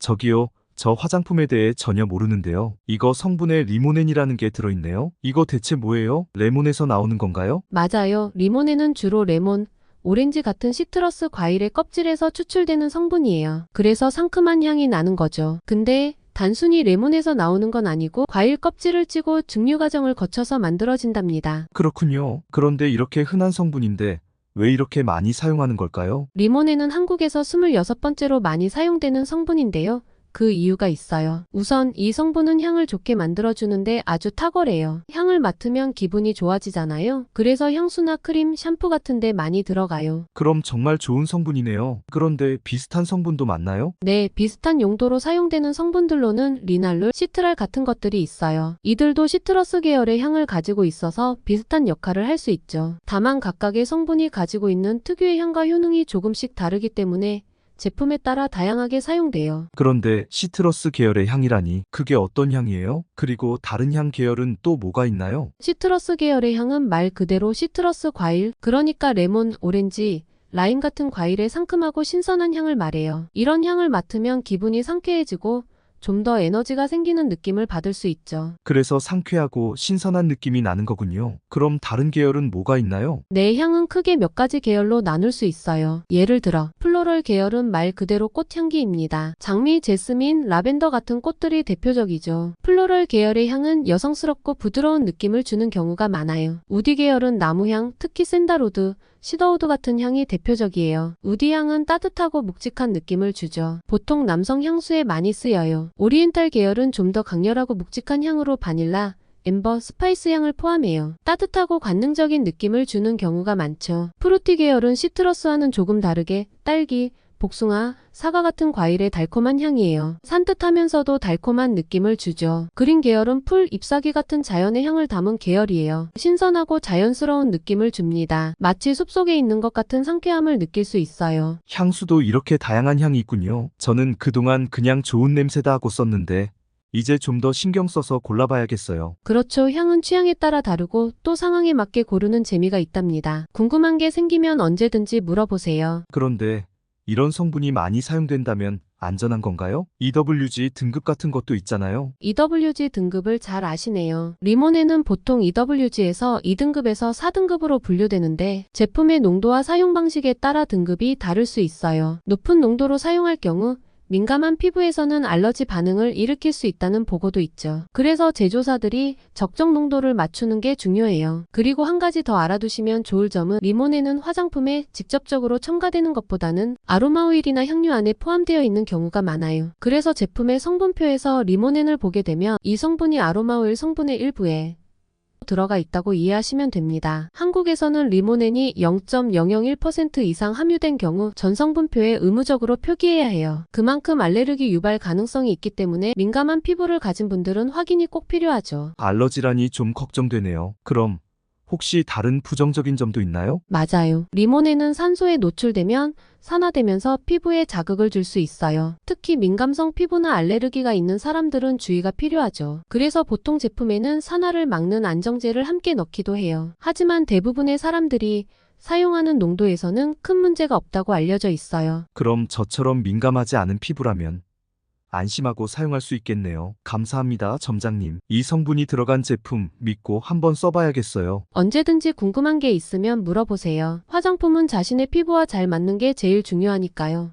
저기요, 저 화장품에 대해 전혀 모르는데요. 이거 성분에 리모넨이라는 게 들어있네요. 이거 대체 뭐예요? 레몬에서 나오는 건가요? 맞아요. 리모넨은 주로 레몬, 오렌지 같은 시트러스 과일의 껍질에서 추출되는 성분이에요. 그래서 상큼한 향이 나는 거죠. 근데 단순히 레몬에서 나오는 건 아니고 과일 껍질을 찌고 증류 과정을 거쳐서 만들어진답니다. 그렇군요. 그런데 이렇게 흔한 성분인데 왜 이렇게 많이 사용하는 걸까요? 리모넨은 한국에서 26번째로 많이 사용되는 성분인데요. 그 이유가 있어요. 우선 이 성분은 향을 좋게 만들어주는데 아주 탁월해요. 향을 맡으면 기분이 좋아지잖아요. 그래서 향수나 크림, 샴푸 같은 데 많이 들어가요. 그럼 정말 좋은 성분이네요. 그런데 비슷한 성분도 많나요? 네, 비슷한 용도로 사용되는 성분들로는 리날룰, 시트랄 같은 것들이 있어요. 이들도 시트러스 계열의 향을 가지고 있어서 비슷한 역할을 할 수 있죠. 다만 각각의 성분이 가지고 있는 특유의 향과 효능이 조금씩 다르기 때문에 제품에 따라 다양하게 사용돼요. 그런데 시트러스 계열의 향이라니 그게 어떤 향이에요? 그리고 다른 향 계열은 또 뭐가 있나요? 시트러스 계열의 향은 말 그대로 시트러스 과일, 그러니까 레몬, 오렌지, 라임 같은 과일의 상큼하고 신선한 향을 말해요. 이런 향을 맡으면 기분이 상쾌해지고 좀 더 에너지가 생기는 느낌을 받을 수 있죠. 그래서 상쾌하고 신선한 느낌이 나는 거군요. 그럼 다른 계열은 뭐가 있나요? 내 향은 크게 몇 가지 계열로 나눌 수 있어요. 예를 들어 플로럴 계열은 말 그대로 꽃향기입니다. 장미, 제스민, 라벤더 같은 꽃들이 대표적이죠. 플로럴 계열의 향은 여성스럽고 부드러운 느낌을 주는 경우가 많아요. 우디 계열은 나무향, 특히 샌달우드, 시더우드 같은 향이 대표적이에요. 우디 향은 따뜻하고 묵직한 느낌을 주죠. 보통 남성 향수에 많이 쓰여요. 오리엔탈 계열은 좀 더 강렬하고 묵직한 향으로 바닐라, 엠버, 스파이스 향을 포함해요. 따뜻하고 관능적인 느낌을 주는 경우가 많죠. 프루티 계열은 시트러스와는 조금 다르게 딸기, 복숭아, 사과 같은 과일의 달콤한 향이에요. 산뜻하면서도 달콤한 느낌을 주죠. 그린 계열은 풀, 잎사귀 같은 자연의 향을 담은 계열이에요. 신선하고 자연스러운 느낌을 줍니다. 마치 숲속에 있는 것 같은 상쾌함을 느낄 수 있어요. 향수도 이렇게 다양한 향이 있군요. 저는 그동안 그냥 좋은 냄새다 하고 썼는데 이제 좀 더 신경 써서 골라봐야겠어요. 그렇죠. 향은 취향에 따라 다르고 또 상황에 맞게 고르는 재미가 있답니다. 궁금한 게 생기면 언제든지 물어보세요. 그런데 이런 성분이 많이 사용된다면 안전한 건가요? EWG 등급 같은 것도 있잖아요. EWG 등급을 잘 아시네요. 리모넨은 보통 EWG에서 2등급에서 4등급으로 분류되는데 제품의 농도와 사용 방식에 따라 등급이 다를 수 있어요. 높은 농도로 사용할 경우 민감한 피부에서는 알러지 반응을 일으킬 수 있다는 보고도 있죠. 그래서 제조사들이 적정 농도를 맞추는 게 중요해요. 그리고 한 가지 더 알아두시면 좋을 점은 리모넨은 화장품에 직접적으로 첨가되는 것보다는 아로마 오일이나 향료 안에 포함되어 있는 경우가 많아요. 그래서 제품의 성분표에서 리모넨을 보게 되면 이 성분이 아로마 오일 성분의 일부에 들어가 있다고 이해하시면 됩니다. 한국에서는 리모넨이 0.001% 이상 함유된 경우 전성분표에 의무적으로 표기해야 해요. 그만큼 알레르기 유발 가능성이 있기 때문에 민감한 피부를 가진 분들은 확인이 꼭 필요하죠. 알러지라니 좀 걱정되네요. 그럼 혹시 다른 부정적인 점도 있나요? 맞아요. 리모넨은 산소에 노출되면 산화되면서 피부에 자극을 줄 수 있어요. 특히 민감성 피부나 알레르기가 있는 사람들은 주의가 필요하죠. 그래서 보통 제품에는 산화를 막는 안정제를 함께 넣기도 해요. 하지만 대부분의 사람들이 사용하는 농도에서는 큰 문제가 없다고 알려져 있어요. 그럼 저처럼 민감하지 않은 피부라면 안심하고 사용할 수 있겠네요. 감사합니다, 점장님. 이 성분이 들어간 제품 믿고 한번 써봐야겠어요. 언제든지 궁금한 게 있으면 물어보세요. 화장품은 자신의 피부와 잘 맞는 게 제일 중요하니까요.